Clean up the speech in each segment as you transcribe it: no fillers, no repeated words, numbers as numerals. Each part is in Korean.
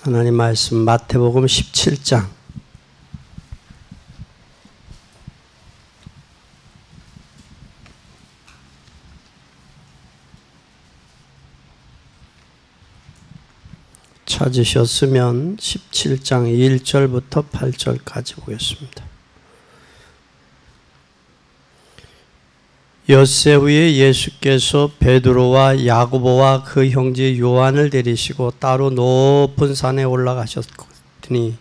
하나님 말씀 마태복음 17장 찾으셨으면 17장 1절부터 8절까지 보겠습니다. 엿새 후에 예수께서 베드로와 야고보와 그 형제 요한을 데리시고 따로 높은 산에 올라가셨더니 저희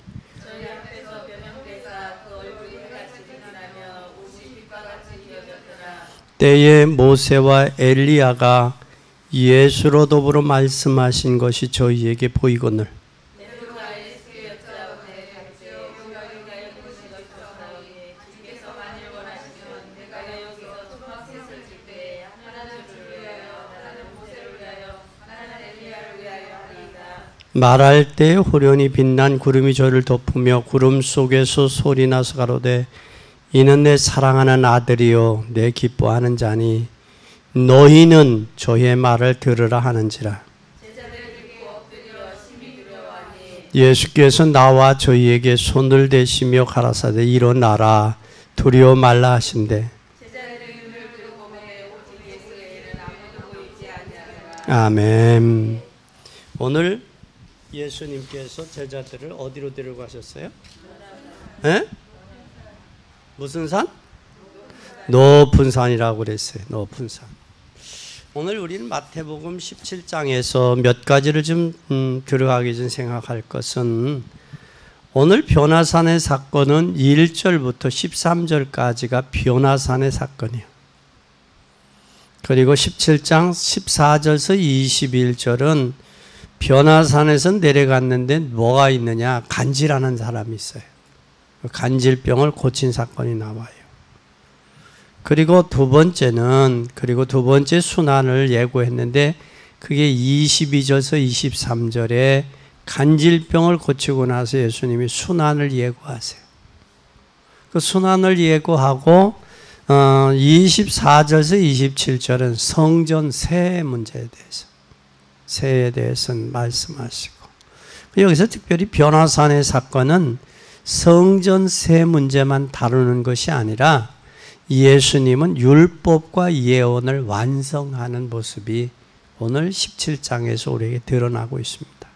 앞에서 변형되사 그 얼굴이 해같이 빛나며 옷이 빛과 같이 휘어졌더라. 때에 모세와 엘리야가 예수로 더불어 말씀하신 것이 저희에게 보이거늘 베드로가 예수께 여짜오되 갈지요 우리가 보신 것이 없사오니 주께서 만일 원하시면 내가 여기서 초막 셋을 질 때에 하나는 주를 위하여 하나는 모세를 위하여 하나는 엘리야를 위하여 하리이다. 말할 때 호련히 빛난 구름이 저를 덮으며 구름 속에서 소리나서 가로되 이는 내 사랑하는 아들이요 내 기뻐하는 자니 너희는 저의 말을 들으라 하는지라. 제자들이 듣고 엎드려 심히 두려워하니 예수께서 나와 저희에게 손을 대시며 가라사대 일어나라 두려워 말라 하신대. 제자들이 눈을 들고 보매 오직 예수 외에는 아무도 보이지 아니하더라. 아멘. 오늘 예수님께서 제자들을 어디로 데려가셨어요? 에? 무슨 산? 높은 산이라고 그랬어요. 높은 산. 오늘 우리는 마태복음 17장에서 몇 가지를 좀 들어가기 전 생각할 것은 오늘 변화산의 사건은 1절부터 13절까지가 변화산의 사건이에요. 그리고 17장 14절에서 21절은 변화산에서 내려갔는데 뭐가 있느냐? 간질하는 사람이 있어요. 간질병을 고친 사건이 나와요. 그리고 두 번째 순환을 예고했는데 그게 22절에서 23절에 간질병을 고치고 나서 예수님이 순환을 예고하세요. 그 순환을 예고하고 24절에서 27절은 성전 세의 문제에 대해서 세에 대해서는 말씀하시고 여기서 특별히 변화산의 사건은 성전 세 문제만 다루는 것이 아니라 예수님은 율법과 예언을 완성하는 모습이 오늘 17장에서 우리에게 드러나고 있습니다.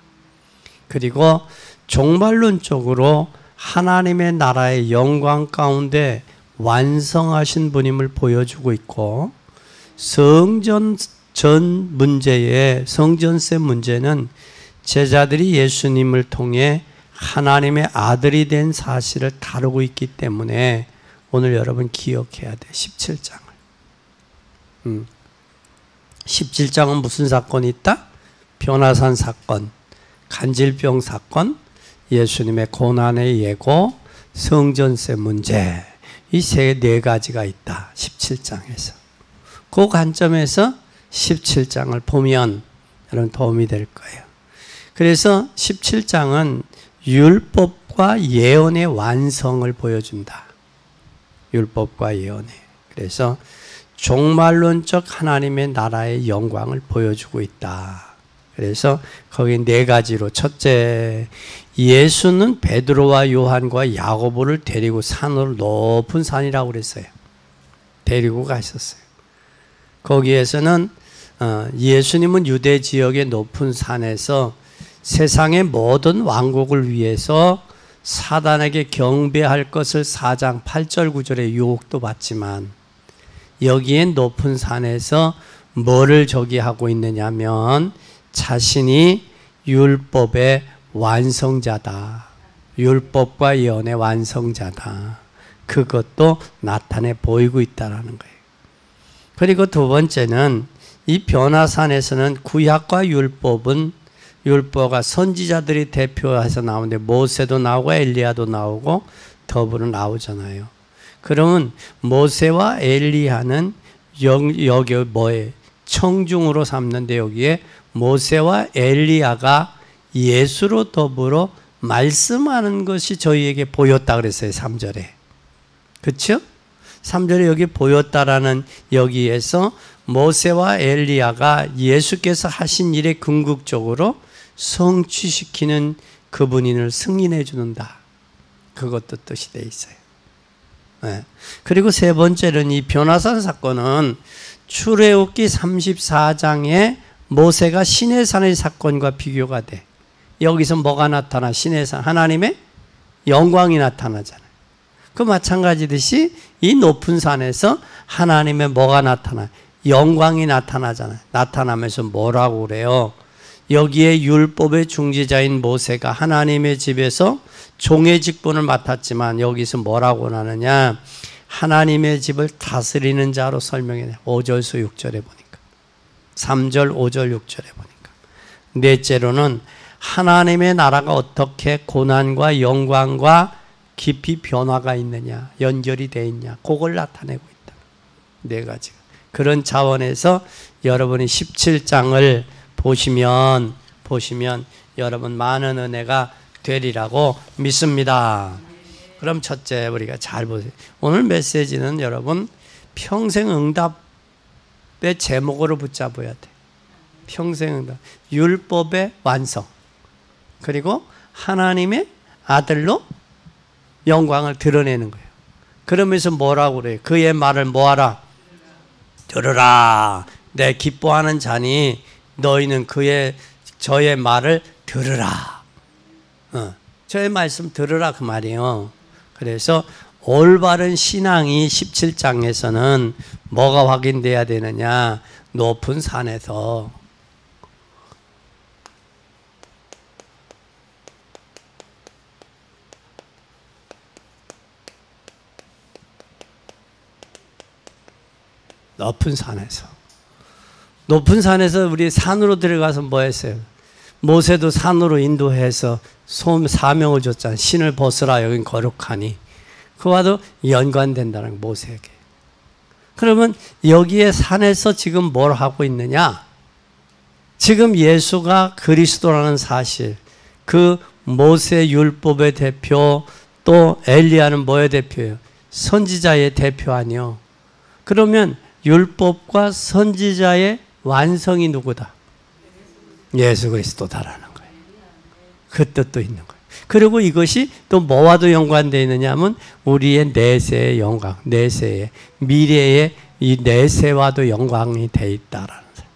그리고 종말론적으로 하나님의 나라의 영광 가운데 완성하신 분임을 보여주고 있고 성전세 문제는 제자들이 예수님을 통해 하나님의 아들이 된 사실을 다루고 있기 때문에 오늘 여러분 기억해야 돼. 17장을. 17장은 무슨 사건이 있다? 변화산 사건, 간질병 사건, 예수님의 고난의 예고, 성전세 문제 이 네 가지가 있다. 17장에서. 그 관점에서 17장을 보면 여러분 도움이 될 거예요. 그래서 17장은 율법과 예언의 완성을 보여준다. 율법과 예언에. 그래서 종말론적 하나님의 나라의 영광을 보여주고 있다. 그래서 거기 네 가지로 첫째, 예수는 베드로와 요한과 야고보를 데리고 산으로 높은 산이라고 그랬어요. 데리고 가셨어요. 거기에서는 예수님은 유대 지역의 높은 산에서 세상의 모든 왕국을 위해서 사단에게 경배할 것을 4장 8절 9절의 유혹도 받지만 여기에 높은 산에서 뭐를 저기하고 있느냐면 자신이 율법의 완성자다. 율법과 예언의 완성자다. 그것도 나타내 보이고 있다는 거예요. 그리고 두 번째는 이 변화산에서는 구약과 율법가 선지자들이 대표해서 나오는데 모세도 나오고 엘리야도 나오고 더불어 나오잖아요. 그러면 모세와 엘리야는 여기 뭐에 청중으로 삼는데 여기에 모세와 엘리야가 예수로 더불어 말씀하는 것이 저희에게 보였다 그랬어요. 3절에. 그렇죠? 3절에 여기 보였다라는 여기에서 모세와 엘리야가 예수께서 하신 일에 궁극적으로 성취시키는 그분이 늘 승인해 주는다. 그것도 뜻이 돼 있어요. 네. 그리고 세 번째는 이 변화산 사건은 출애굽기 34장에 모세가 시내산의 사건과 비교가 돼. 여기서 뭐가 나타나? 시내산 하나님의 영광이 나타나잖아요. 그 마찬가지듯이 이 높은 산에서 하나님의 뭐가 나타나? 영광이 나타나잖아요. 나타나면서 뭐라고 그래요? 여기에 율법의 중지자인 모세가 하나님의 집에서 종의 직분을 맡았지만 여기서 뭐라고 하느냐? 하나님의 집을 다스리는 자로 설명해. 5절서 6절에 보니까. 3절, 5절, 6절에 보니까. 넷째로는 하나님의 나라가 어떻게 고난과 영광과 깊이 변화가 있느냐, 연결이 되어 있냐, 그걸 나타내고 있다. 네 가지가. 그런 차원에서 여러분이 17장을 보시면 여러분 많은 은혜가 되리라고 믿습니다. 그럼 첫째 우리가 잘 보세요. 오늘 메시지는 여러분 평생 응답의 제목으로 붙잡아야 돼. 평생 응답. 율법의 완성. 그리고 하나님의 아들로 영광을 드러내는 거예요. 그러면서 뭐라고 그래요? 그의 말을 뭐하라? 들으라. 내 기뻐하는 자니 너희는 저의 말을 들으라. 저의 말씀 들으라 그 말이에요. 그래서 올바른 신앙이 17장에서는 뭐가 확인돼야 되느냐? 높은 산에서 높은 산에서 우리 산으로 들어가서 뭐 했어요? 모세도 산으로 인도해서 사명을 줬잖아요. 신을 벗으라 여긴 거룩하니. 그와도 연관된다는 거예요, 모세에게. 그러면 여기에 산에서 지금 뭘 하고 있느냐? 지금 예수가 그리스도라는 사실, 그 모세 율법의 대표, 또 엘리야는 뭐의 대표예요? 선지자의 대표 아니요. 그러면 율법과 선지자의 완성이 누구다? 예수 그리스도다라는 거예요. 그 뜻도 있는 거예요. 그리고 이것이 또 뭐와도 연관되어 있느냐 하면 우리의 내세의 영광, 내세의 미래의 이 내세와도 영광이 되어 있다라는 거예요.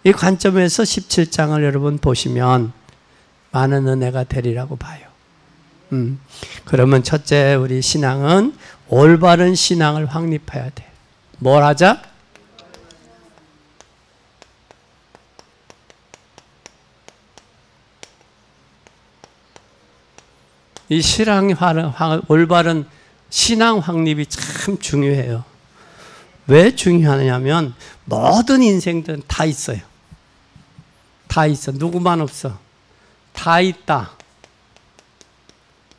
이 관점에서 17장을 여러분 보시면 많은 은혜가 되리라고 봐요. 그러면 첫째 우리 신앙은 올바른 신앙을 확립해야 돼. 뭘 하자? 이 올바른 신앙 확립이 참 중요해요. 왜 중요하냐면 모든 인생들은 다 있어요. 다 있어. 누구만 없어. 다 있다.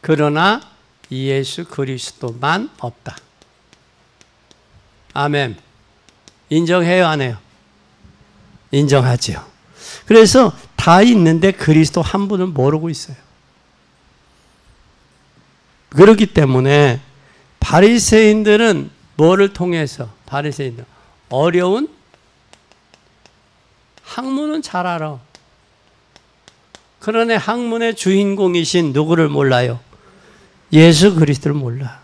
그러나 예수 그리스도만 없다. 아멘. 인정해요, 안 해요? 인정하죠. 그래서 다 있는데 그리스도 한 분을 모르고 있어요. 그렇기 때문에 바리새인들은 뭐를 통해서? 바리새인들 어려운 학문은 잘 알아. 그러나 학문의 주인공이신 누구를 몰라요? 예수 그리스도를 몰라.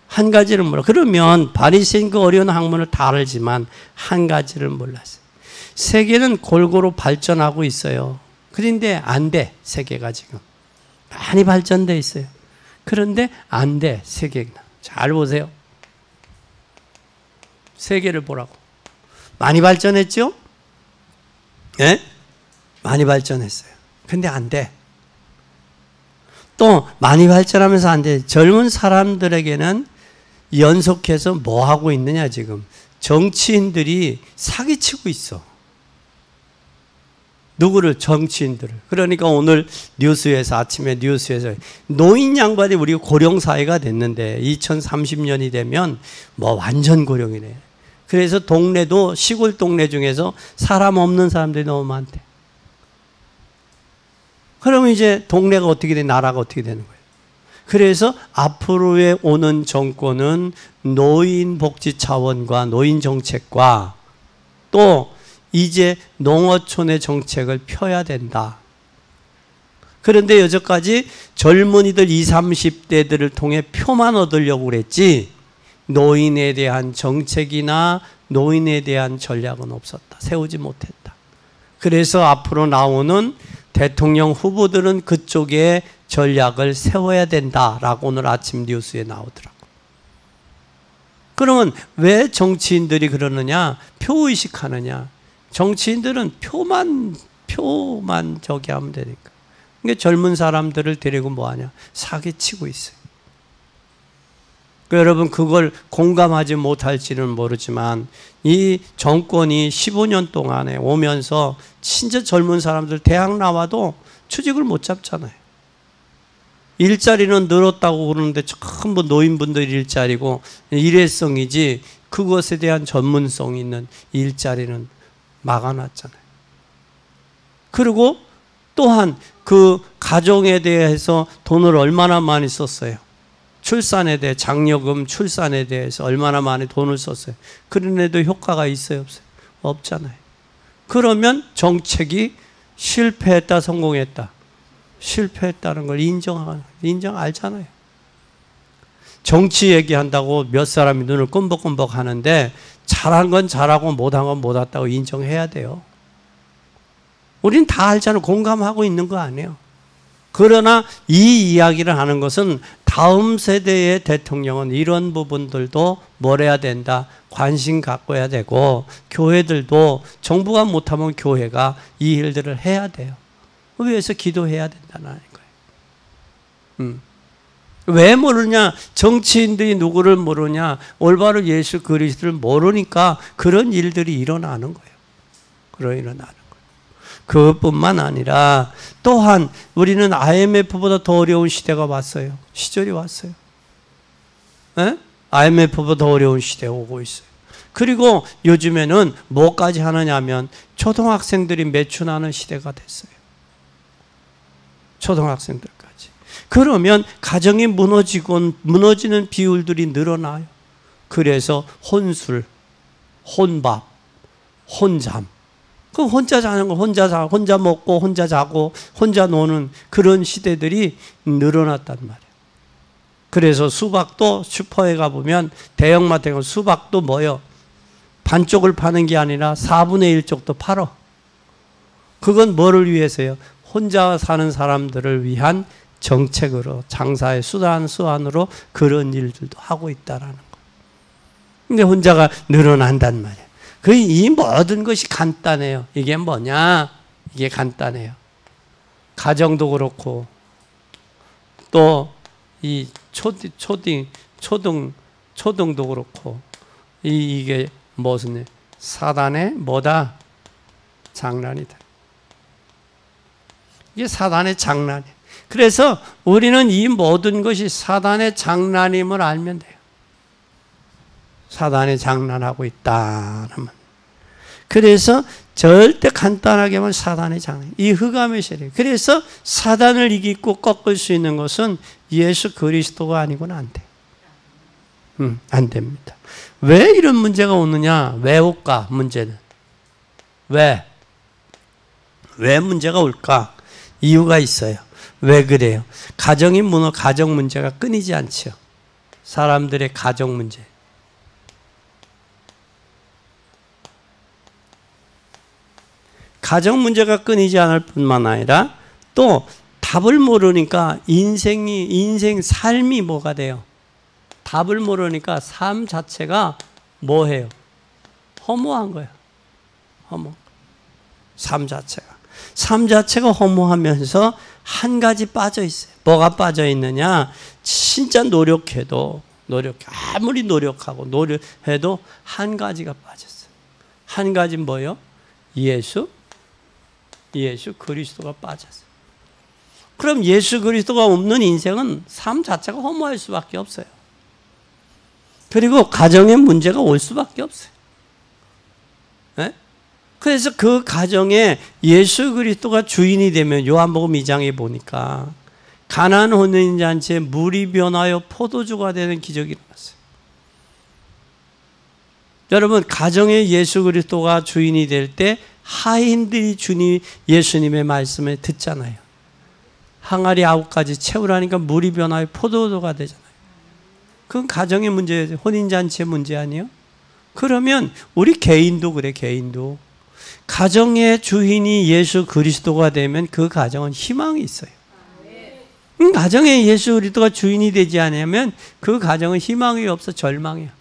한 가지를 몰라. 그러면 바리새인 그 어려운 학문을 다 알지만 한 가지를 몰랐어요. 세계는 골고루 발전하고 있어요. 그런데 안 돼. 세계가 지금 많이 발전돼 있어요. 그런데 안 돼. 세계가. 잘 보세요. 세계를 보라고. 많이 발전했죠? 예? 많이 발전했어요. 근데 안 돼. 또 많이 발전하면서 안 돼. 젊은 사람들에게는 연속해서 뭐 하고 있느냐 지금. 정치인들이 사기치고 있어. 누구를? 정치인들을. 그러니까 오늘 뉴스에서 아침에 뉴스에서 노인 양반이 우리 고령사회가 됐는데 2030년이 되면 뭐 완전 고령이네. 그래서 동네도 시골 동네 중에서 사람 없는 사람들이 너무 많대. 그러면 이제 동네가 어떻게 돼? 나라가 어떻게 되는 거예요? 그래서 앞으로의 오는 정권은 노인 복지 차원과 노인 정책과 또 이제 농어촌의 정책을 펴야 된다. 그런데 여태까지 젊은이들 20, 30대들을 통해 표만 얻으려고 그랬지 노인에 대한 정책이나 노인에 대한 전략은 없었다. 세우지 못했다. 그래서 앞으로 나오는 대통령 후보들은 그쪽에 전략을 세워야 된다라고 오늘 아침 뉴스에 나오더라고. 그러면 왜 정치인들이 그러느냐? 표의식하느냐? 정치인들은 표만 저기 하면 되니까. 그러니까 젊은 사람들을 데리고 뭐하냐? 사기치고 있어요. 그러니까 여러분 그걸 공감하지 못할지는 모르지만 이 정권이 15년 동안에 오면서 진짜 젊은 사람들 대학 나와도 취직을 못 잡잖아요. 일자리는 늘었다고 그러는데 전부 노인분들 일자리고 일회성이지 그것에 대한 전문성 있는 일자리는 막아놨잖아요. 그리고 또한 그 가정에 대해서 돈을 얼마나 많이 썼어요. 출산에 대해 장려금 출산에 대해서 얼마나 많이 돈을 썼어요. 그런데도 효과가 있어요 없어요? 없잖아요. 그러면 정책이 실패했다 성공했다. 실패했다는 걸 인정 알잖아요. 정치 얘기한다고 몇 사람이 눈을 끔벅끔벅 하는데 잘한 건 잘하고 못한 건 못했다고 인정해야 돼요. 우린 다 알잖아요. 공감하고 있는 거 아니에요. 그러나 이 이야기를 하는 것은 다음 세대의 대통령은 이런 부분들도 뭘 해야 된다. 관심 갖고 해야 되고 교회들도 정부가 못하면 교회가 이 일들을 해야 돼요. 위해서 기도해야 된다는 거예요. 왜 모르냐? 정치인들이 누구를 모르냐? 올바로 예수 그리스도를 모르니까 그런 일들이 일어나는 거예요. 일어나는 거예요. 그것뿐만 아니라 또한 우리는 IMF보다 더 어려운 시대가 왔어요. 시절이 왔어요. 에? IMF보다 더 어려운 시대가 오고 있어요. 그리고 요즘에는 뭐까지 하느냐면 초등학생들이 매춘하는 시대가 됐어요. 초등학생들까지. 그러면 가정이 무너지는 비율들이 늘어나요. 그래서 혼술, 혼밥, 혼잠. 그 혼자 자는 거, 혼자 먹고, 혼자 자고, 혼자 노는 그런 시대들이 늘어났단 말이에요. 그래서 수박도 슈퍼에 가보면 대형마트에 가면 수박도 뭐요? 반쪽을 파는 게 아니라 4분의 1쪽도 팔어. 그건 뭐를 위해서요? 혼자 사는 사람들을 위한 정책으로 장사의 수단으로 그런 일들도 하고 있다라는 거예요. 근데 혼자가 늘어난단 말이에요. 이 모든 것이 간단해요. 이게 뭐냐? 이게 간단해요. 가정도 그렇고 또 이 초등도 그렇고 이게 무슨 사단의 뭐다? 장난이다. 이게 사단의 장난이에요. 그래서 우리는 이 모든 것이 사단의 장난임을 알면 돼요. 사단이 장난하고 있다는. 그래서 절대 간단하게만 사단의 장난. 이 흑암의 세력. 그래서 사단을 이기고 꺾을 수 있는 것은 예수 그리스도가 아니고는 안 돼. 안 됩니다. 왜 이런 문제가 오느냐? 왜 올까? 문제는. 왜 문제가 올까? 이유가 있어요. 왜 그래요? 가정 문제가 끊이지 않죠. 사람들의 가정 문제. 가정 문제가 끊이지 않을 뿐만 아니라 또 답을 모르니까 삶이 뭐가 돼요? 답을 모르니까 삶 자체가 뭐해요? 허무한 거예요. 삶 자체가 허무하면서 한 가지 빠져 있어요. 뭐가 빠져 있느냐? 진짜 아무리 노력해도 한 가지가 빠졌어요. 한 가지 뭐예요? 예수 그리스도가 빠졌어요. 그럼 예수 그리스도가 없는 인생은 삶 자체가 허무할 수밖에 없어요. 그리고 가정에 문제가 올 수밖에 없어요. 네? 그래서 그 가정에 예수 그리스도가 주인이 되면 요한복음 2장에 보니까 가나안 혼인잔치에 물이 변하여 포도주가 되는 기적이 일어났어요. 여러분 가정에 예수 그리스도가 주인이 될 때 하인들이 예수님의 말씀을 듣잖아요. 항아리 9가지 채우라니까 물이 변화해 포도주가 되잖아요. 그건 가정의 문제예요. 혼인잔치의 문제 아니에요? 그러면 우리 개인도 그래, 개인도. 가정의 주인이 예수 그리스도가 되면 그 가정은 희망이 있어요. 가정에 예수 그리스도가 주인이 되지 않으면 그 가정은 희망이 없어 절망이야.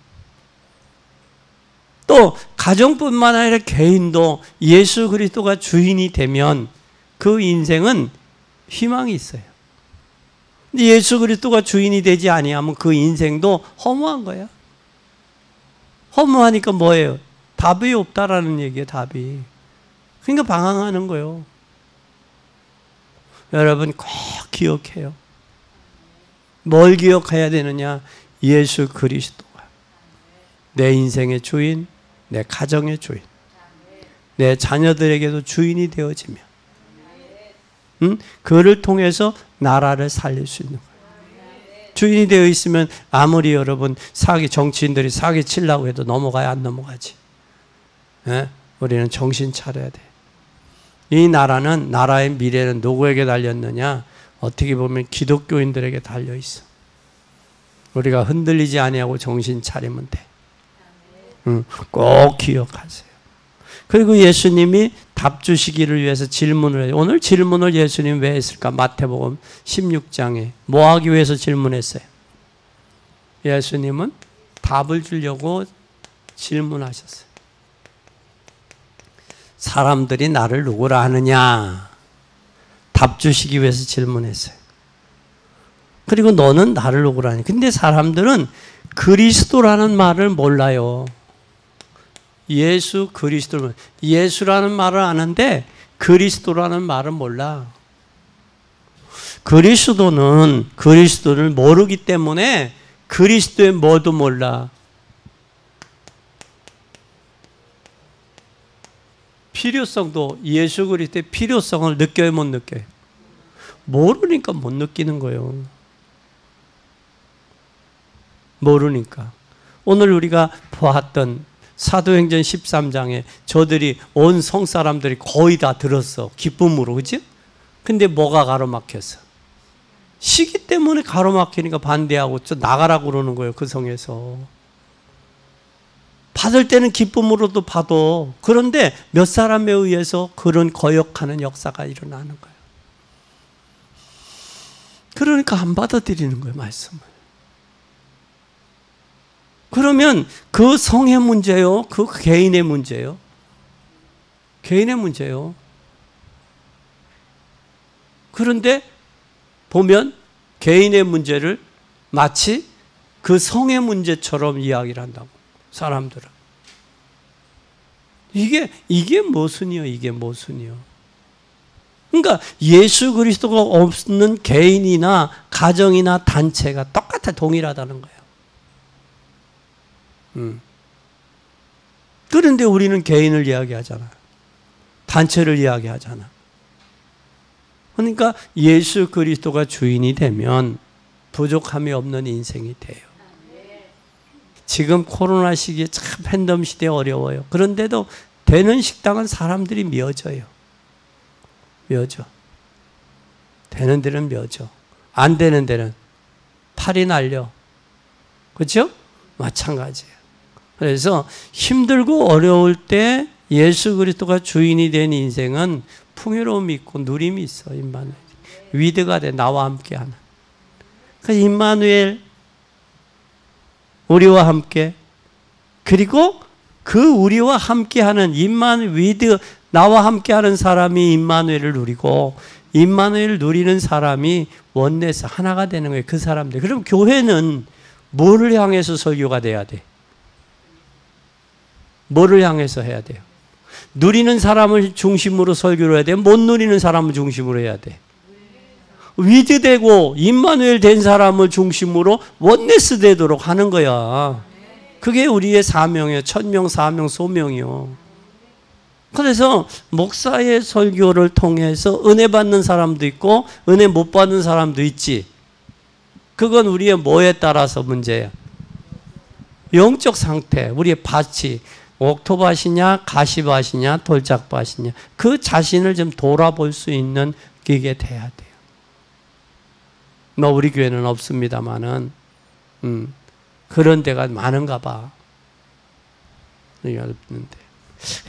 또 가정뿐만 아니라 개인도 예수 그리스도가 주인이 되면 그 인생은 희망이 있어요. 근데 예수 그리스도가 주인이 되지 아니하면 그 인생도 허무한 거야. 허무하니까 뭐예요? 답이 없다라는 얘기예요, 답이. 그러니까 방황하는 거예요. 여러분 꼭 기억해요. 뭘 기억해야 되느냐? 예수 그리스도가 내 인생의 주인, 내 가정의 주인, 내 자녀들에게도 주인이 되어지면 그를 통해서 나라를 살릴 수 있는 거예요. 주인이 되어 있으면 아무리 여러분 정치인들이 사기 치려고 해도 넘어가야 안 넘어가지. 예? 우리는 정신 차려야 돼. 이 나라는, 나라의 미래는 누구에게 달렸느냐? 어떻게 보면 기독교인들에게 달려 있어. 우리가 흔들리지 아니하고 정신 차리면 돼. 꼭 기억하세요. 그리고 예수님이 답 주시기를 위해서 질문을 해요. 오늘 질문을 예수님 왜 했을까? 마태복음 16장에 뭐 하기 위해서 질문했어요? 예수님은 답을 주려고 질문하셨어요. 사람들이 나를 누구라 하느냐? 답 주시기 위해서 질문했어요. 그리고 너는 나를 누구라 하냐? 근데 사람들은 그리스도라는 말을 몰라요. 예수 그리스도를, 예수라는 말을 아는데 그리스도라는 말은 몰라. 그리스도를 모르기 때문에 그리스도의 뭐도 몰라. 필요성도, 예수 그리스도의 필요성을 느껴요, 못 느껴요? 모르니까 못 느끼는 거예요. 모르니까. 오늘 우리가 보았던 사도행전 13장에 저들이 온 성사람들이 거의 다 들었어. 기쁨으로, 그치? 근데 뭐가 가로막혔어? 시기 때문에 가로막히니까 반대하고 저 나가라고 그러는 거예요, 그 성에서. 받을 때는 기쁨으로도 받아. 그런데 몇 사람에 의해서 그런 거역하는 역사가 일어나는 거예요. 그러니까 안 받아들이는 거예요, 말씀을. 그러면 그 성의 문제요? 그 개인의 문제요? 개인의 문제요. 그런데 보면 개인의 문제를 마치 그 성의 문제처럼 이야기를 한다고, 사람들은. 이게 모순이요, 이게 모순이요. 그러니까 예수 그리스도가 없는 개인이나 가정이나 단체가 똑같아, 동일하다는 거예요. 그런데 우리는 개인을 이야기하잖아. 단체를 이야기하잖아. 그러니까 예수 그리스도가 주인이 되면 부족함이 없는 인생이 돼요. 지금 코로나 시기에 참 팬덤 시대에 어려워요. 그런데도 되는 식당은 사람들이 미어져요. 미어져. 되는 데는 미어져. 안 되는 데는 팔이 날려. 그렇죠? 마찬가지예요. 그래서 힘들고 어려울 때 예수 그리스도가 주인이 된 인생은 풍요로움이 있고 누림이 있어. 임마누엘. 위드가 돼. 나와 함께하는. 그 임마누엘, 우리와 함께, 그리고 그 우리와 함께하는 임마누엘, 위드, 나와 함께하는 사람이 임마누엘을 누리고, 임마누엘을 누리는 사람이 원내스 하나가 되는 거예요. 그 사람들. 그럼 교회는 뭐를 향해서 설교가 돼야 돼? 뭐를 향해서 해야 돼요? 누리는 사람을 중심으로 설교를 해야 돼? 못 누리는 사람을 중심으로 해야 돼? 위드되고 임마누엘 된 사람을 중심으로 원네스 되도록 하는 거야. 그게 우리의 사명이에요. 천명, 사명, 소명이요. 그래서 목사의 설교를 통해서 은혜 받는 사람도 있고 은혜 못 받는 사람도 있지. 그건 우리의 뭐에 따라서 문제야. 영적 상태, 우리의 밭이 옥토밭이냐 가시밭이냐 돌짝밭이냐, 그 자신을 좀 돌아볼 수 있는 그게 돼야 돼요. 우리 교회는 없습니다만은 그런 데가 많은가 봐. 없는데.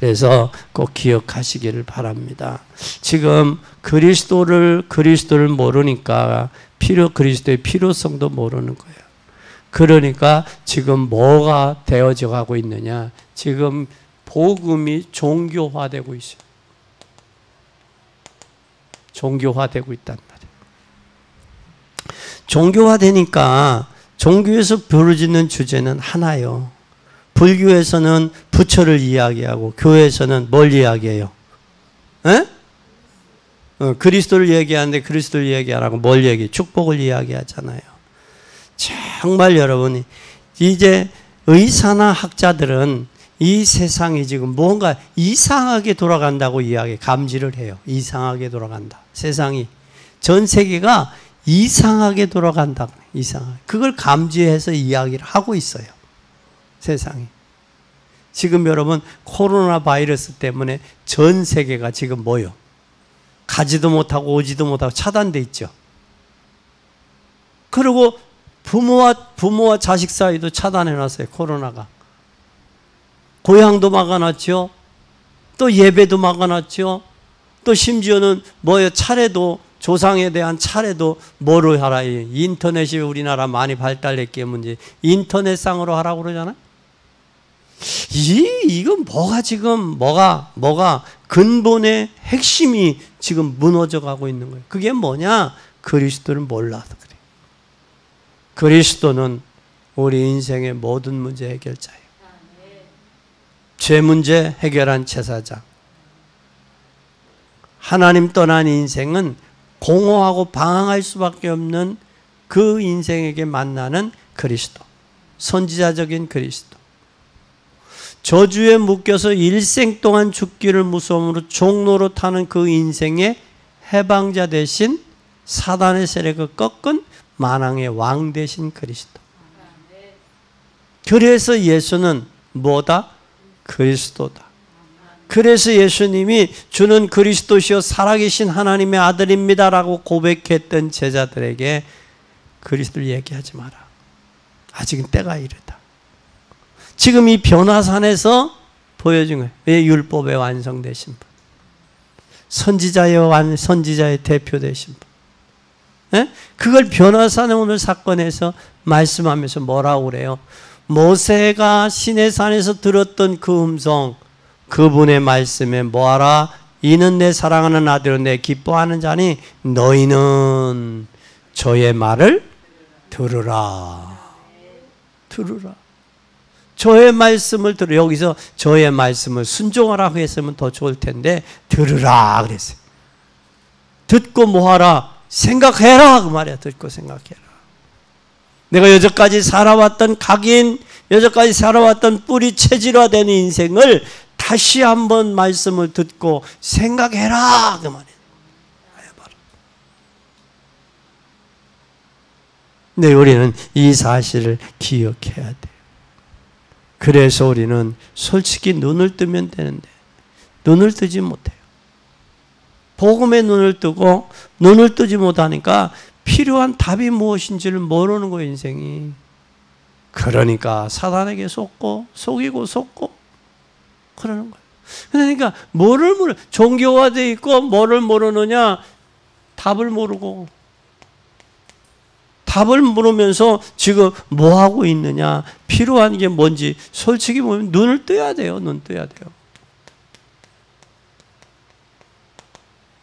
그래서 꼭 기억하시기를 바랍니다. 지금 그리스도를 모르니까 그리스도의 필요성도 모르는 거예요. 그러니까 지금 뭐가 되어져 가고 있느냐? 지금 복음이 종교화되고 있어요. 종교화되고 있단 말이에요. 종교화되니까 종교에서 부르짖는 주제는 하나요. 불교에서는 부처를 이야기하고 교회에서는 뭘 이야기해요? 에? 그리스도를 얘기하는데 그리스도를 얘기하라고 뭘 얘기해? 축복을 이야기하잖아요. 정말 여러분이 이제 의사나 학자들은 이 세상이 지금 뭔가 이상하게 돌아간다고 감지를 해요. 이상하게 돌아간다. 세상이 전 세계가 이상하게 돌아간다. 이상하게. 그걸 감지해서 이야기를 하고 있어요. 세상이. 지금 여러분 코로나 바이러스 때문에 전 세계가 지금 뭐요? 가지도 못하고 오지도 못하고 차단돼 있죠. 그리고 부모와 자식 사이도 차단해놨어요. 코로나가. 고향도 막아놨죠. 또 예배도 막아놨죠. 또 심지어는 차례도 조상에 대한 차례도 뭐로 하라. 인터넷이 우리나라 많이 발달했기에 문제. 인터넷상으로 하라고 그러잖아요. 이건 뭐가 근본의 핵심이 지금 무너져 가고 있는 거예요. 그게 뭐냐? 그리스도를 몰라서 그래. 그리스도는 우리 인생의 모든 문제 해결자예요. 죄 문제 해결한 제사장. 하나님 떠난 인생은 공허하고 방황할 수밖에 없는 그 인생에게 만나는 그리스도. 선지자적인 그리스도. 저주에 묶여서 일생 동안 죽기를 무서움으로 종로로 타는 그 인생의 해방자 대신 사단의 세력을 꺾은 만왕의 왕 대신 그리스도. 그래서 예수는 뭐다? 그리스도다. 그래서 예수님이 주는 그리스도시요 살아계신 하나님의 아들입니다라고 고백했던 제자들에게 그리스도를 얘기하지 마라. 아직은 때가 이르다. 지금 이 변화산에서 보여준 거예요. 왜? 율법의 완성되신 분. 선지자의 대표 되신 분. 예? 그걸 변화산의 오늘 사건에서 말씀하면서 뭐라고 그래요? 모세가 시내산에서 들었던 그 음성, 그분의 말씀에 뭐하라? 이는 내 사랑하는 아들로 내 기뻐하는 자니 너희는 저의 말을 들으라. 들으라. 저의 말씀을 들으라. 여기서 저의 말씀을 순종하라고 했으면 더 좋을 텐데 들으라 그랬어요. 듣고 뭐하라? 생각해라 그 말이야. 듣고 생각해라. 내가 여태까지 살아왔던 여태까지 살아왔던 뿌리 체질화된 인생을 다시 한번 말씀을 듣고 생각해라 그 말이에요. 해봐라. 네, 우리는 이 사실을 기억해야 돼요. 그래서 우리는 솔직히 눈을 뜨면 되는데 눈을 뜨지 못해요. 복음에 눈을 뜨고 눈을 뜨지 못하니까 필요한 답이 무엇인지를 모르는 거예요, 인생이. 그러니까 사단에게 속이고 그러는 거예요. 그러니까 종교화되어 있고 뭐를 모르느냐? 답을 모르고. 답을 물으면서 지금 뭐 하고 있느냐? 필요한 게 뭔지 솔직히 보면 눈을 떠야 돼요. 눈 떠야 돼요.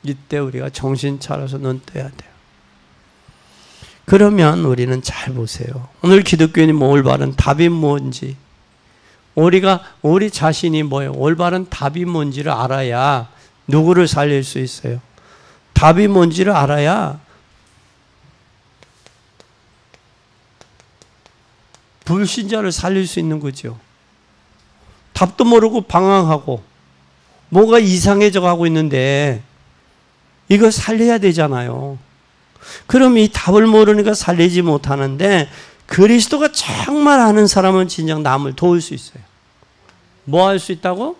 이때 우리가 정신 차려서 눈 떠야 돼요. 그러면 우리는 잘 보세요. 오늘 기독교인이 올바른 답이 뭔지, 우리 자신이 뭐예요? 올바른 답이 뭔지를 알아야 누구를 살릴 수 있어요? 답이 뭔지를 알아야 불신자를 살릴 수 있는 거죠. 답도 모르고 방황하고 뭐가 이상해져 가고 있는데 이거 살려야 되잖아요. 그럼 이 답을 모르니까 살리지 못하는데 그리스도가 정말 아는 사람은 진정 남을 도울 수 있어요. 뭐 할 수 있다고?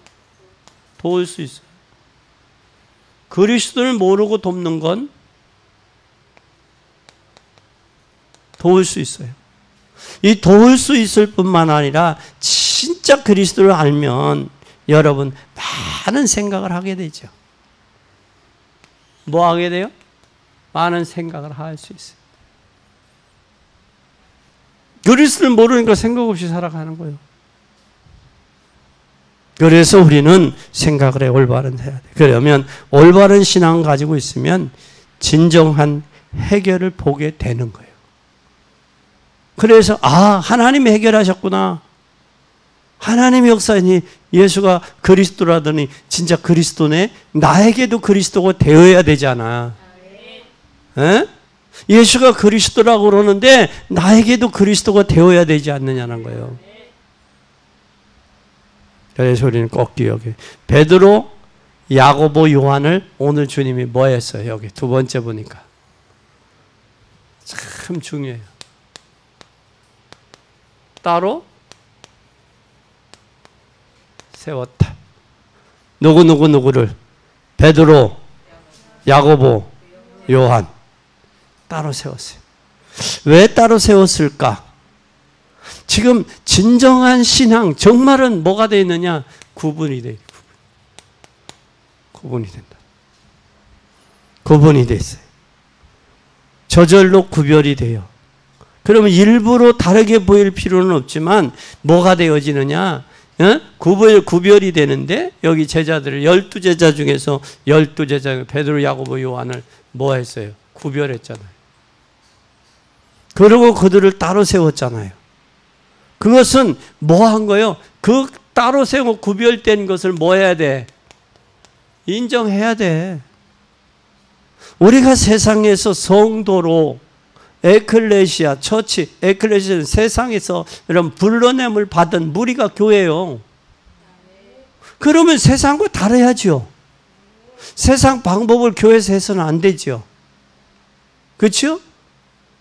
도울 수 있어요. 그리스도를 모르고 돕는 건 도울 수 있어요. 이 도울 수 있을 뿐만 아니라 진짜 그리스도를 알면 여러분 많은 생각을 하게 되죠. 뭐 하게 돼요? 많은 생각을 할 수 있어요. 그리스도를 모르니까 생각 없이 살아가는 거예요. 그래서 우리는 생각을 해 올바른 해야 돼. 그러면 올바른 신앙을 가지고 있으면 진정한 해결을 보게 되는 거예요. 그래서 하나님이 해결하셨구나. 하나님의 역사니 예수가 그리스도라더니 진짜 그리스도네. 나에게도 그리스도가 되어야 되잖아. 에? 예수가 그리스도라고 그러는데 나에게도 그리스도가 되어야 되지 않느냐는 거예요. 그래서 우리는 꼭 기억해. 베드로, 야고보, 요한을 오늘 주님이 뭐 했어요? 여기 두 번째 보니까 참 중요해요. 따로 세웠다. 누구를? 베드로, 야고보, 요한 따로 세웠어요. 왜 따로 세웠을까? 지금 진정한 신앙 정말은 뭐가 되어 있느냐? 구분이 돼. 구분이 된다. 구분이 돼 있어요. 저절로 구별이 돼요. 그러면 일부러 다르게 보일 필요는 없지만 뭐가 되어지느냐? 구별이 되는데 여기 제자들을 12제자 중에서 12제자 베드로, 야고보, 요한을 뭐 했어요? 구별했잖아요. 그리고 그들을 따로 세웠잖아요. 그것은 뭐 한 거예요? 그 따로 세우고 구별된 것을 뭐 해야 돼? 인정해야 돼. 우리가 세상에서 성도로 에클레시아, 처치, 에클레시아는 세상에서 이런 불러냄을 받은 무리가 교회예요. 그러면 세상과 다르야죠. 세상 방법을 교회에서 해서는 안 되죠. 그렇죠?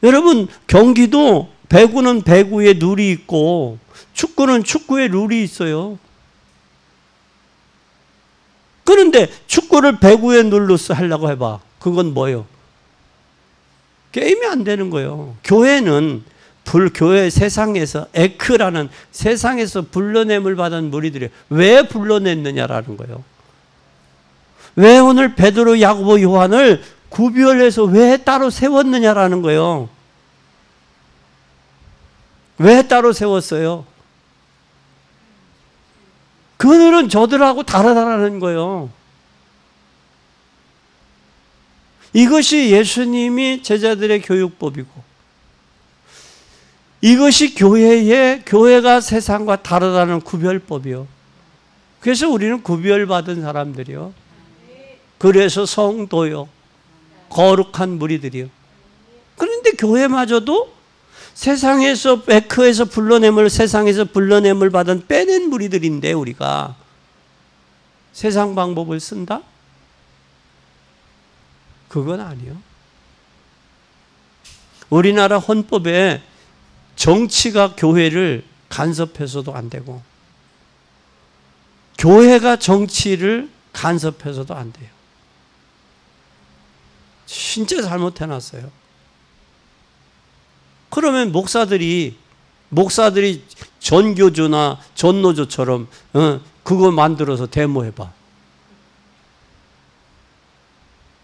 여러분 경기도 배구는 배구의 룰이 있고 축구는 축구의 룰이 있어요. 그런데 축구를 배구의 룰로 하려고 해봐. 그건 뭐예요? 게임이 안 되는 거예요. 교회는 교회 세상에서 에크라는 세상에서 불러냄을 받은 무리들이 왜 불러냈느냐라는 거예요. 왜 오늘 베드로, 야고보, 요한을 구별해서 왜 따로 세웠느냐라는 거예요. 왜 따로 세웠어요? 그들은 저들하고 다르다라는 거예요. 이것이 예수님이 제자들의 교육법이고 이것이 교회가 세상과 다르다는 구별법이요. 그래서 우리는 구별받은 사람들이요. 그래서 성도요. 거룩한 무리들이요. 그런데 교회마저도 세상에서 에크에서 세상에서 불러냄을 받은 빼낸 무리들인데 우리가 세상 방법을 쓴다? 그건 아니요. 우리나라 헌법에 정치가 교회를 간섭해서도 안 되고 교회가 정치를 간섭해서도 안 돼요. 진짜 잘못해놨어요. 그러면 목사들이 전교조나 전노조처럼 그거 만들어서 데모해봐.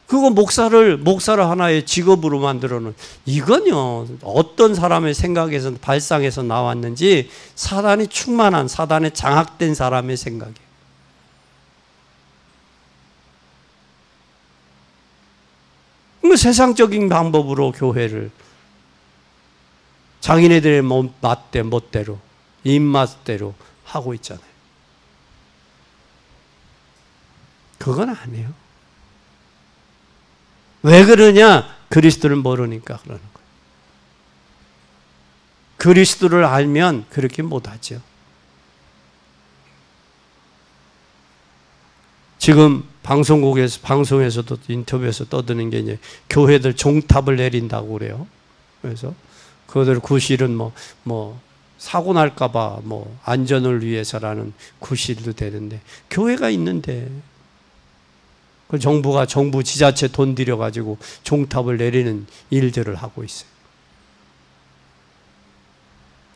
그거 목사를 하나의 직업으로 만들어놓은 이건요 어떤 사람의 생각에서 발상에서 나왔는지 사단이 충만한 사단에 장악된 사람의 생각이에요. 세상적인 방법으로 교회를 자기네들의 멋대로 입맛대로 하고 있잖아요. 그건 아니에요. 왜 그러냐? 그리스도를 모르니까 그러는 거예요. 그리스도를 알면 그렇게 못하죠. 지금 방송에서도 인터뷰에서 떠드는 게 이제 교회들 종탑을 내린다고 그래요. 그래서 그들 구실은 사고 날까봐 안전을 위해서라는 구실도 되는데 교회가 있는데 그 정부 지자체 돈 들여가지고 종탑을 내리는 일들을 하고 있어요.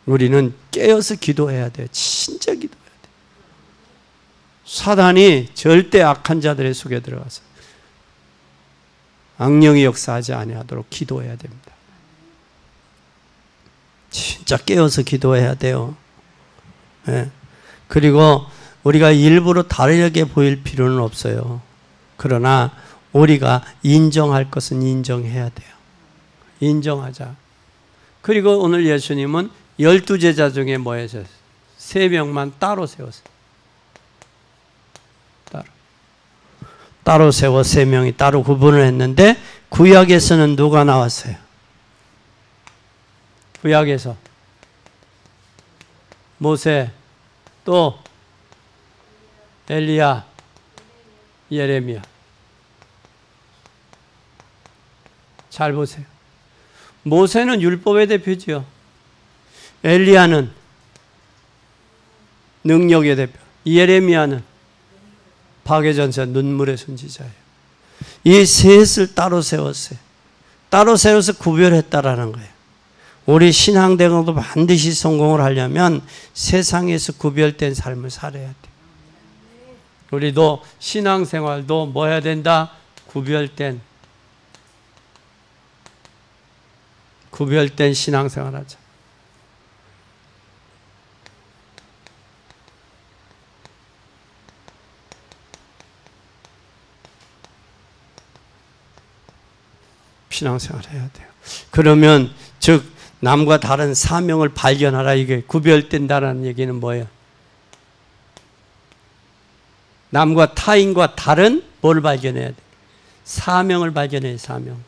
우리는 깨어서 기도해야 돼요. 진짜 기도해야 돼요. 사단이 절대 악한 자들의 속에 들어가서 악령이 역사하지 아니하도록 기도해야 됩니다. 진짜 깨어서 기도해야 돼요. 네. 그리고 우리가 일부러 다르게 보일 필요는 없어요. 그러나 우리가 인정할 것은 인정해야 돼요. 인정하자. 그리고 오늘 예수님은 12제자 중에 뭐 하셨어요? 3명만 따로 세웠어요. 따로 세워 3명이 따로 구분을 했는데 구약에서는 누가 나왔어요? 구약에서 모세, 또 엘리야, 예레미야. 잘 보세요. 모세는 율법의 대표지요. 엘리야는 능력의 대표. 예레미야는 박해전사 눈물의 선지자예요. 이 셋을 따로 세웠어요. 따로 세워서 구별했다라는 거예요. 우리 신앙대학도 반드시 성공을 하려면 세상에서 구별된 삶을 살아야 돼요. 우리도 신앙생활도 뭐 해야 된다? 구별된 신앙생활 하자. 신앙생활 해야 돼요. 그러면 즉 남과 다른 사명을 발견하라, 이게 구별된다라는 얘기는 뭐예요? 남과 타인과 다른 뭘 발견해야 돼? 사명을 발견해야, 사명.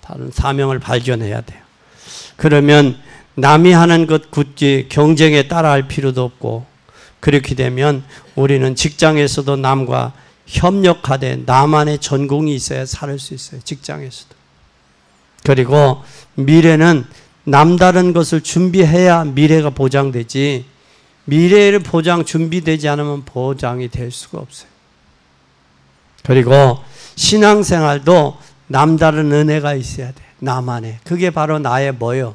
다른 사명을 발견해야 돼요. 그러면 남이 하는 것 굳이 경쟁에 따라할 필요도 없고, 그렇게 되면 우리는 직장에서도 남과 협력하되 나만의 전공이 있어야 살 수 있어요. 직장에서도. 그리고 미래는 남다른 것을 준비해야 미래가 보장되지, 미래를 준비되지 않으면 보장이 될 수가 없어요. 그리고 신앙생활도 남다른 은혜가 있어야 돼. 나만의. 그게 바로 나의 뭐요?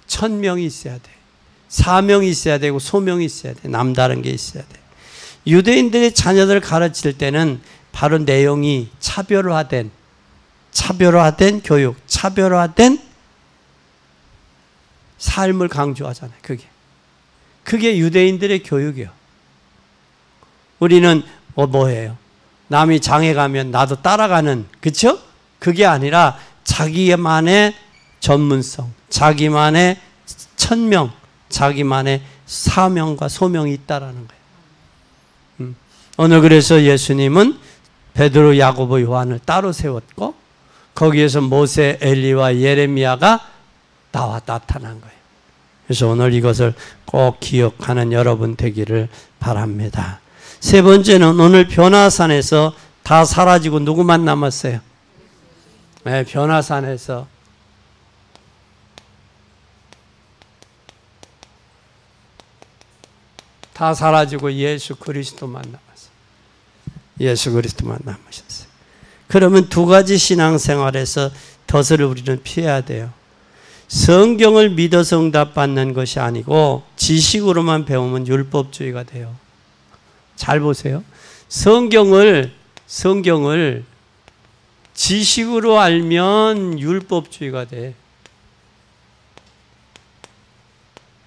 천명이 있어야 돼. 사명이 있어야 되고 소명이 있어야 돼. 남다른 게 있어야 돼. 유대인들의 자녀들을 가르칠 때는 바로 내용이 차별화된 교육, 차별화된 삶을 강조하잖아요. 그게 유대인들의 교육이에요. 우리는 뭐예요? 남이 장에 가면 나도 따라가는, 그렇죠? 그게 아니라 자기만의 전문성, 자기만의 천명, 자기만의 사명과 소명이 있다라는 거예요. 오늘 그래서 예수님은 베드로, 야고보, 요한을 따로 세웠고 거기에서 모세, 엘리와 예레미야가 나타난 거예요. 그래서 오늘 이것을 꼭 기억하는 여러분 되기를 바랍니다. 세 번째는 오늘 변화산에서 다 사라지고 누구만 남았어요? 네, 변화산에서 다 사라지고 예수 그리스도만 남았어요. 예수 그리스도만 남으셨어요. 그러면 두 가지 신앙생활에서 덫을 우리는 피해야 돼요. 성경을 믿어서 응답받는 것이 아니고 지식으로만 배우면 율법주의가 돼요. 잘 보세요. 성경을 지식으로 알면 율법주의가 돼.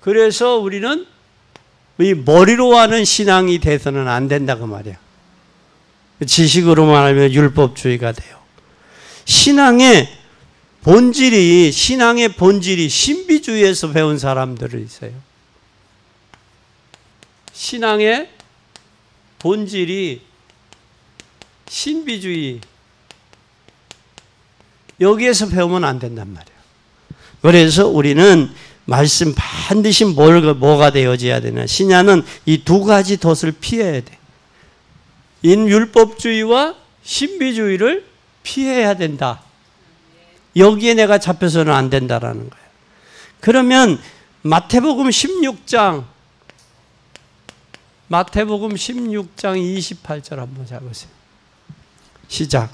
그래서 우리는 이 머리로 하는 신앙이 돼서는 안 된다 그 말이야. 지식으로만 알면 율법주의가 돼요. 신앙의 본질이 신비주의에서 배운 사람들이 있어요. 신앙의 본질이 신비주의, 여기에서 배우면 안 된단 말이에요. 그래서 우리는 말씀 반드시 뭐가 되어져야 되나? 신야는 이 두 가지 덫을 피해야 돼. 율법주의와 신비주의를 피해야 된다. 여기에 내가 잡혀서는 안 된다라는 거예요. 그러면 마태복음 16장 28절 한번 잘 보세요. 시작.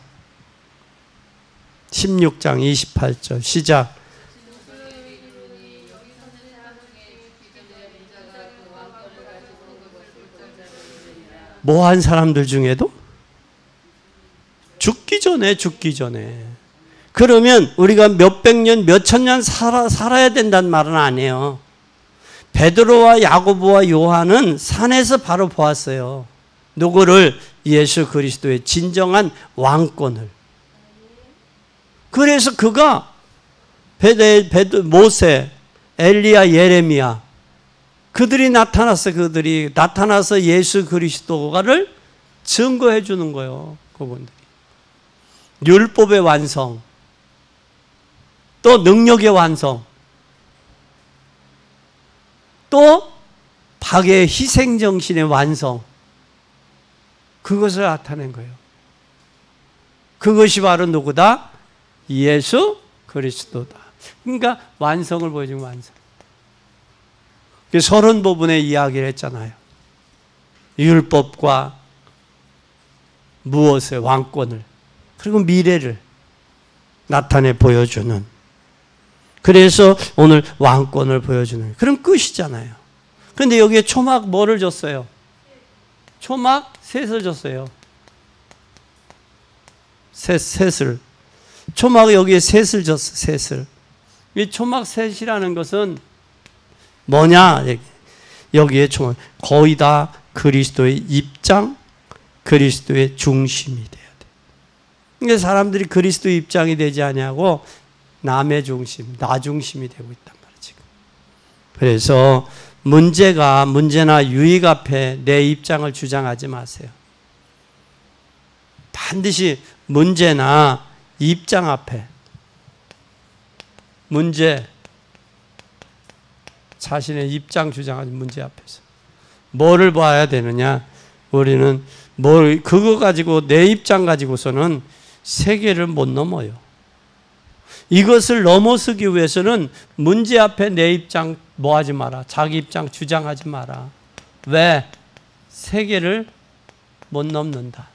16장 28절 시작. 뭐 한 사람들 중에도 죽기 전에. 그러면 우리가 몇백 년, 몇천 년 살아야 된다는 말은 아니에요. 베드로와 야고보와 요한은 산에서 바로 보았어요. 누구를? 예수 그리스도의 진정한 왕권을. 그래서 그가 모세, 엘리야, 예레미야 그들이 나타나서 예수 그리스도를 증거해 주는 거예요. 그분들이. 율법의 완성, 또 능력의 완성, 또 박의 희생정신의 완성, 그것을 나타낸 거예요. 그것이 바로 누구다? 예수 그리스도다. 그러니까 완성을 보여준 완성. 30부분의 이야기를 했잖아요. 율법과 무엇의 왕권을, 그리고 미래를 나타내 보여주는. 그래서 오늘 왕권을 보여주는 그런 끝이잖아요. 그런데 여기에 초막 뭐를 줬어요? 초막 셋을 줬어요. 셋을. 초막 여기에 셋을 줬어. 셋을. 이 초막 셋이라는 것은 뭐냐? 여기에 초막 거의 다 그리스도의 입장, 그리스도의 중심이 돼야 돼. 그러니까 사람들이 그리스도의 입장이 되지 않냐고 남의 중심, 나 중심이 되고 있단 말이에요, 지금. 그래서 문제나 유익 앞에 내 입장을 주장하지 마세요. 반드시 문제나 입장 앞에, 자신의 입장 주장하는 문제 앞에서 뭐를 봐야 되느냐? 우리는 그거 가지고, 내 입장 가지고서는 세계를 못 넘어요. 이것을 넘어서기 위해서는 문제 앞에 내 입장 뭐 하지 마라. 자기 입장 주장하지 마라. 왜? 세계를 못 넘는다.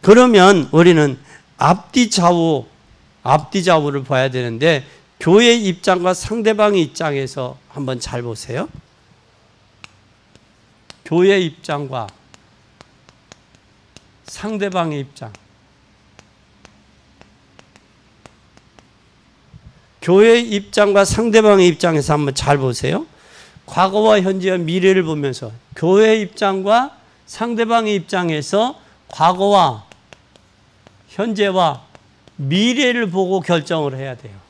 그러면 우리는 앞뒤 좌우를 봐야 되는데, 교회의 입장과 상대방의 입장에서 한번 잘 보세요. 교회의 입장과 상대방의 입장. 교회의 입장과 상대방의 입장에서 한번 잘 보세요. 과거와 현재와 미래를 보면서 교회의 입장과 상대방의 입장에서 과거와 현재와 미래를 보고 결정을 해야 돼요.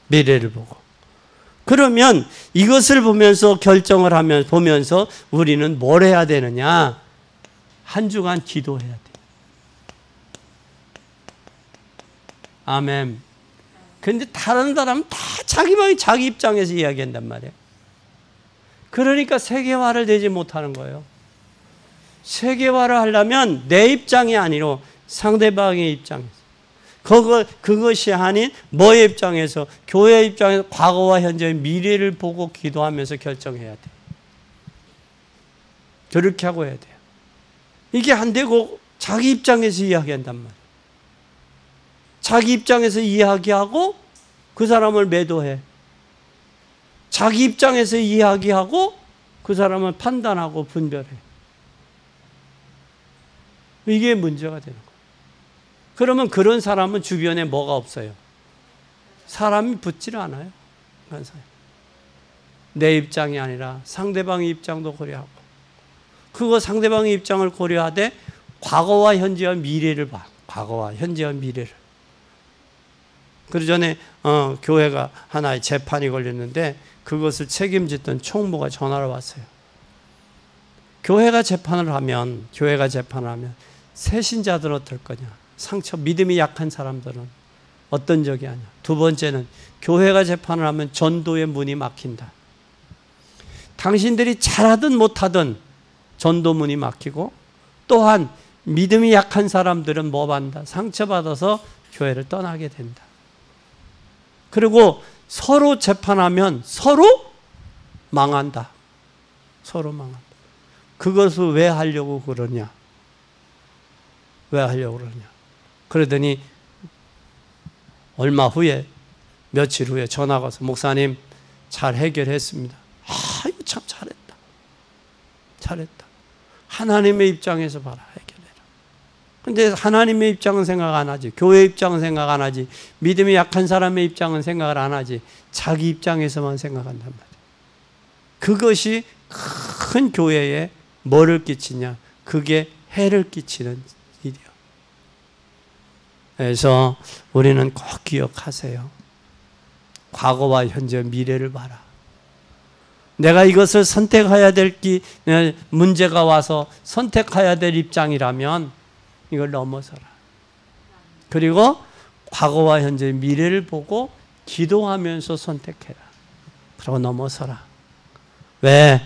미래를 보고. 그러면 이것을 보면서 결정을 보면서 우리는 뭘 해야 되느냐? 한 주간 기도해야 돼요. 아멘. 그런데 다른 사람은 다 자기 입장에서 이야기한단 말이에요. 그러니까 세계화를 되지 못하는 거예요. 세계화를 하려면 내 입장이 아니라 상대방의 입장에서. 그것이 아닌 뭐의 입장에서, 교회의 입장에서 과거와 현재의 미래를 보고 기도하면서 결정해야 돼. 그렇게 하고 해야 돼요. 이게 안 되고 자기 입장에서 이야기한단 말이에요. 자기 입장에서 이야기하고 그 사람을 매도해. 자기 입장에서 이야기하고 그 사람을 판단하고 분별해. 이게 문제가 되는 거예요. 그러면 그런 사람은 주변에 뭐가 없어요? 사람이 붙질 않아요. 내 입장이 아니라 상대방의 입장도 고려하고, 그거 상대방의 입장을 고려하되 과거와 현재와 미래를 봐. 과거와 현재와 미래를. 그 전에 교회가 하나의 재판이 걸렸는데 그것을 책임졌던 총무가 전화를 왔어요. 교회가 재판을 하면 새신자들은 어떨 거냐? 믿음이 약한 사람들은 어떤 적이 아니야. 두 번째는 교회가 재판을 하면 전도의 문이 막힌다. 당신들이 잘하든 못하든 전도 문이 막히고, 또한 믿음이 약한 사람들은 뭐 받는다? 상처받아서 교회를 떠나게 된다. 그리고 서로 재판하면 서로 망한다. 서로 망한다. 그것을 왜 하려고 그러냐? 그러더니 며칠 후에 전화가 와서 목사님 잘 해결했습니다. 이거 참 잘했다. 잘했다. 하나님의 입장에서 봐라. 해결해라. 근데 하나님의 입장은 생각 안 하지. 교회 입장은 생각 안 하지. 믿음이 약한 사람의 입장은 생각을 안 하지. 자기 입장에서만 생각한단 말이야. 그것이 큰 교회에 뭐를 끼치냐? 그게 해를 끼치는 일이요. 그래서 우리는 꼭 기억하세요. 과거와 현재, 미래를 봐라. 내가 이것을 선택해야 될 문제가 와서 선택해야 될 입장이라면 이걸 넘어서라. 그리고 과거와 현재, 미래를 보고 기도하면서 선택해라. 그리고 넘어서라. 왜?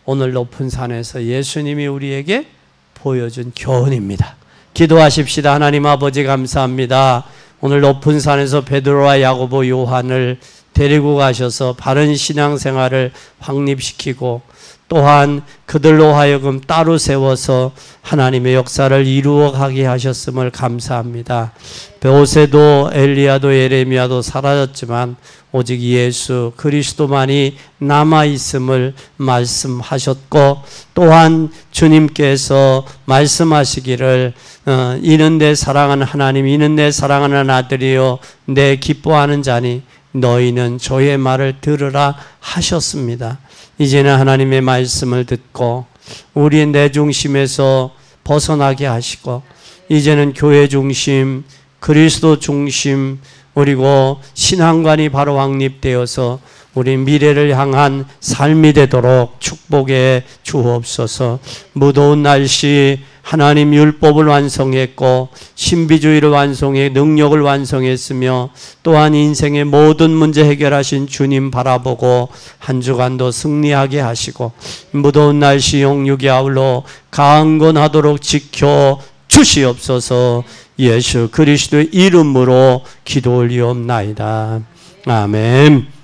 오늘 높은 산에서 예수님이 우리에게 보여준 교훈입니다. 기도하십시다. 하나님 아버지 감사합니다. 오늘 높은 산에서 베드로와 야고보, 요한을 데리고 가셔서 바른 신앙생활을 확립시키고 또한 그들로 하여금 따로 세워서 하나님의 역사를 이루어가게 하셨음을 감사합니다. 모세도 엘리야도 예레미야도 사라졌지만 오직 예수 그리스도만이 남아있음을 말씀하셨고 또한 주님께서 말씀하시기를 이는 내 사랑하는 하나님, 이는 내 사랑하는 아들이요 내 기뻐하는 자니 너희는 저의 말을 들으라 하셨습니다. 이제는 하나님의 말씀을 듣고 우리의 내 중심에서 벗어나게 하시고 이제는 교회 중심, 그리스도 중심, 그리고 신앙관이 바로 확립되어서 우리 미래를 향한 삶이 되도록 축복해 주옵소서. 무더운 날씨 하나님 율법을 완성했고 신비주의를 완성해 능력을 완성했으며 또한 인생의 모든 문제 해결하신 주님 바라보고 한 주간도 승리하게 하시고 무더운 날씨 용육이 아울러 강건하도록 지켜 주시옵소서. 예수 그리스도의 이름으로 기도 올리옵나이다. 아멘.